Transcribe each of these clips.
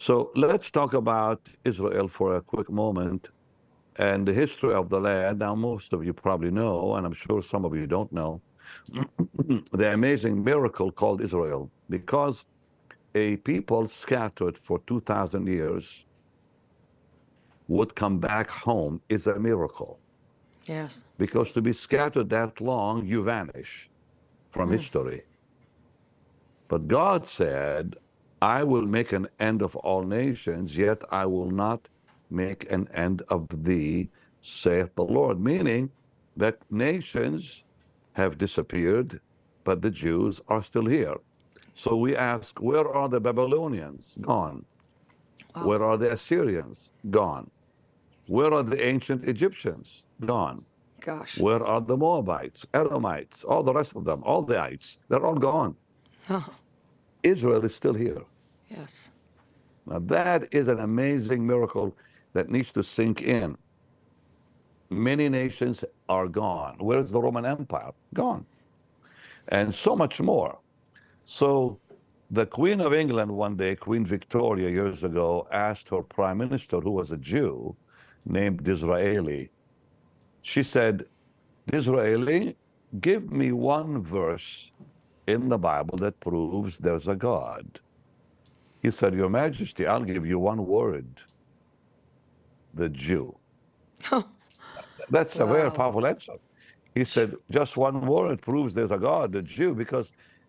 So let's talk about Israel for a quick moment and the history of the land. Now, most of you probably know, and I'm sure some of you don't know, the amazing miracle called Israel, because a people scattered for 2,000 years would come back home is a miracle. Yes. Because to be scattered that long, you vanish from history. But God said, I will make an end of all nations, yet I will not make an end of thee, saith the Lord. Meaning that nations have disappeared, but the Jews are still here. So we ask, where are the Babylonians? Gone. Wow. Where are the Assyrians? Gone. Where are the ancient Egyptians? Gone. Gosh. Where are the Moabites, Edomites, all the rest of them, all the ites? They're all gone. Oh, Israel is still here. yes. Now that is an amazing miracle that needs to sink in. Many nations are gone. Where's the Roman Empire? Gone. And so much more. So the Queen of England one day, Queen Victoria years ago, asked her prime minister, who was a Jew named Disraeli. She said, Disraeli, give me one verse in the Bible that proves there's a God. He said, Your Majesty, I'll give you one word, the Jew. That's a very Wow. powerful answer. He said, just one word proves there's a God, the Jew, because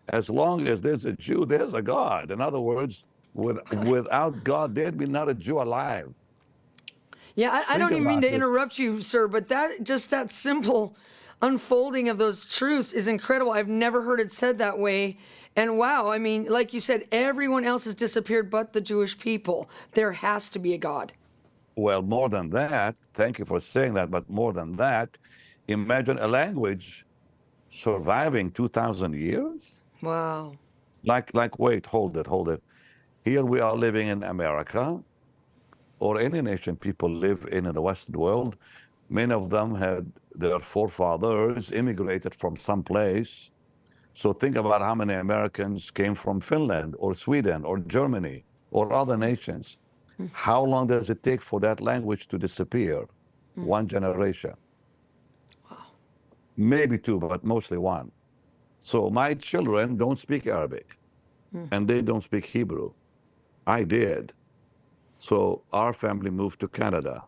as long as there's a Jew, there's a God. In other words, without God, there'd be not a Jew alive. Yeah, I Think don't even mean about to this. interrupt you, sir, but that simple unfolding of those truths is incredible. I've never heard it said that way. And wow, I mean, like you said, everyone else has disappeared but the Jewish people. There has to be a God. Well, more than that, thank you for saying that, but more than that, imagine a language surviving 2,000 years. Wow. Wait, hold it. Here we are living in America, or any nation people live in the Western world. Many of them had their forefathers immigrated from someplace. So think about how many Americans came from Finland or Sweden or Germany or other nations. How long does it take for that language to disappear? One generation. Maybe two, but mostly one. So my children don't speak Arabic and they don't speak Hebrew. I did. So our family moved to Canada.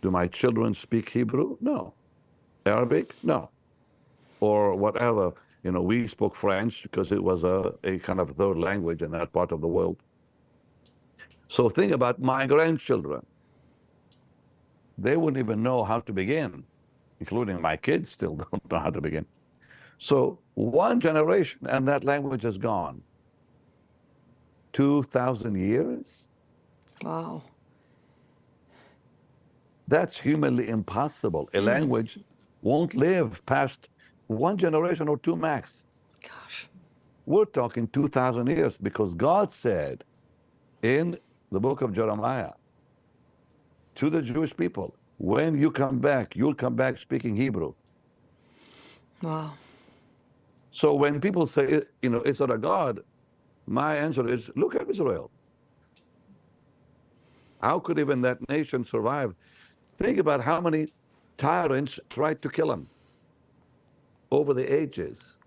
Do my children speak Hebrew? No. Arabic? No. Or whatever. You know, we spoke French because it was a kind of third language in that part of the world. So think about my grandchildren. They wouldn't even know how to begin, including my kids still don't know how to begin. So one generation and that language is gone. 2,000 years? Wow. That's humanly impossible. A language won't live past one generation or two max. Gosh. We're talking 2,000 years because God said in the book of Jeremiah to the Jewish people, when you come back, you'll come back speaking Hebrew. Wow. So when people say, you know, it's not a God, my answer is, look at Israel. How could even that nation survive? Think about how many tyrants tried to kill him over the ages.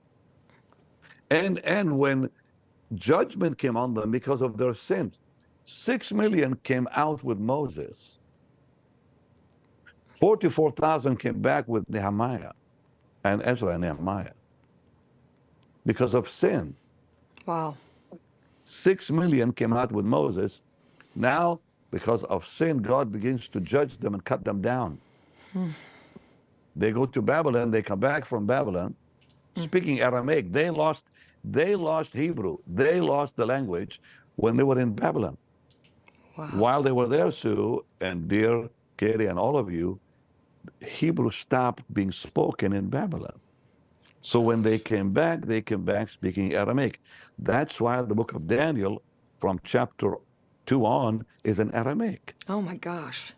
And when judgment came on them because of their sins, 6 million came out with Moses. 44,000 came back with Nehemiah and Ezra and Nehemiah because of sin. Wow. 6 million came out with Moses. Now, because of sin, God begins to judge them and cut them down. They go to Babylon, they come back from Babylon, speaking Aramaic. They lost Hebrew. They lost the language when they were in Babylon. Wow. While they were there, Sue and dear Katie and all of you, Hebrew stopped being spoken in Babylon. So when they came back speaking Aramaic. That's why the book of Daniel from chapter 2 on is in Aramaic. Oh my gosh.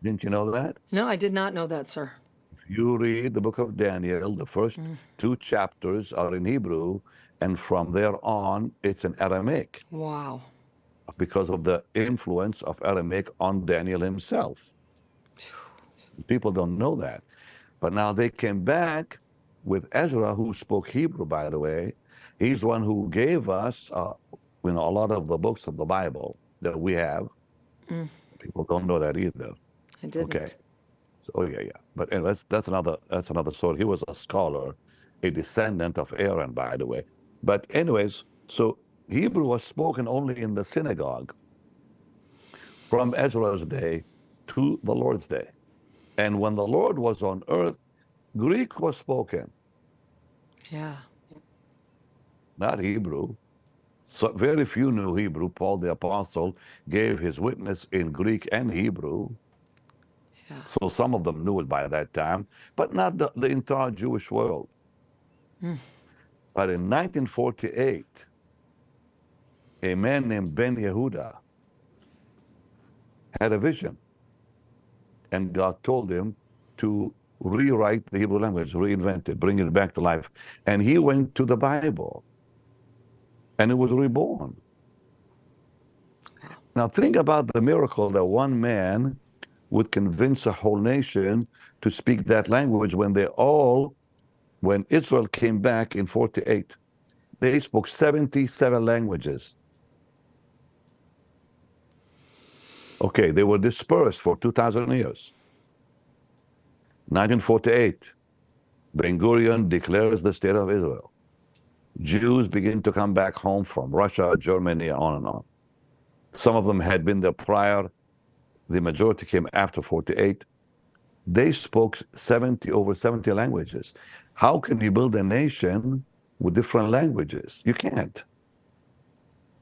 Didn't you know that? No, I did not know that, sir. You read the book of Daniel, the first 2 chapters are in Hebrew, and from there on, it's in Aramaic. Wow. because of the influence of Aramaic on Daniel himself. People don't know that. But now they came back with Ezra, who spoke Hebrew, by the way. He's the one who gave us a lot of the books of the Bible that we have. People don't know that either. I didn't. Okay. So, yeah. But anyway, that's another story. He was a scholar, a descendant of Aaron, by the way. But anyways, so Hebrew was spoken only in the synagogue from Ezra's day to the Lord's day. And when the Lord was on earth, Greek was spoken. Yeah. Not Hebrew. So very few knew Hebrew. Paul the Apostle gave his witness in Greek and Hebrew. Yeah. So some of them knew it by that time, but not the entire Jewish world. But in 1948, a man named Ben Yehuda had a vision. And God told him to rewrite the Hebrew language, reinvent it, bring it back to life. And he went to the Bible, and it was reborn. Now think about the miracle that one man would convince a whole nation to speak that language when Israel came back in 48, they spoke 77 languages. Okay, they were dispersed for 2,000 years. 1948, Ben Gurion declares the state of Israel. Jews begin to come back home from Russia, Germany, on and on. Some of them had been there prior. The majority came after 48. They spoke over 70 languages. How can you build a nation with different languages? You can't.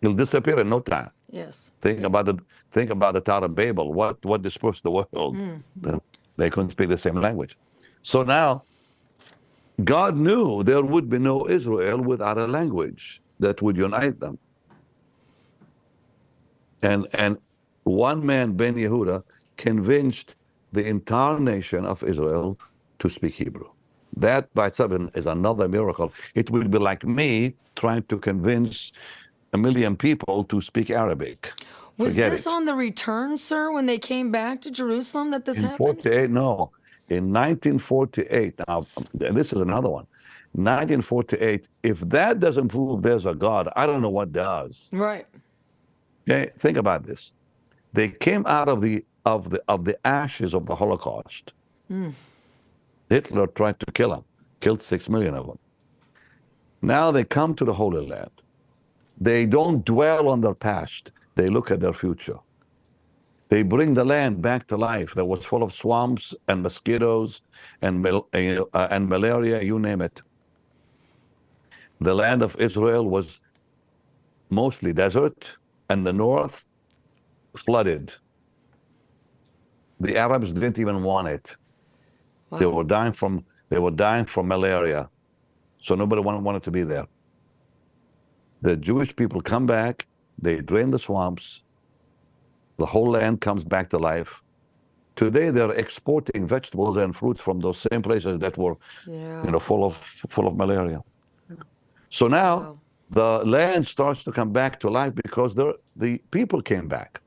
You'll disappear in no time. Yes. Think about the Tower of Babel. What dispersed the world? They couldn't speak the same language. So now, God knew there would be no Israel without a language that would unite them. And one man, Ben Yehuda, convinced the entire nation of Israel to speak Hebrew. That by itself is another miracle. It would be like me trying to convince 1 million people to speak Arabic. Was Forget this it. on the return, sir, when they came back to Jerusalem that this In happened? 48, no. In 1948, now this is another one. 1948, if that doesn't prove there's a God, I don't know what does. Right. Okay, think about this. They came out of the ashes of the Holocaust. Hitler tried to kill them, killed 6 million of them. Now they come to the Holy Land. They don't dwell on their past. They look at their future. They bring the land back to life that was full of swamps and mosquitoes and malaria, you name it. The land of Israel was mostly desert, and the north flooded. The Arabs didn't even want it. Wow. They were dying from malaria, so nobody wanted to be there. The Jewish people come back, they drain the swamps, the whole land comes back to life. Today they're exporting vegetables and fruits from those same places that were, full of malaria. So now the land starts to come back to life because the people came back.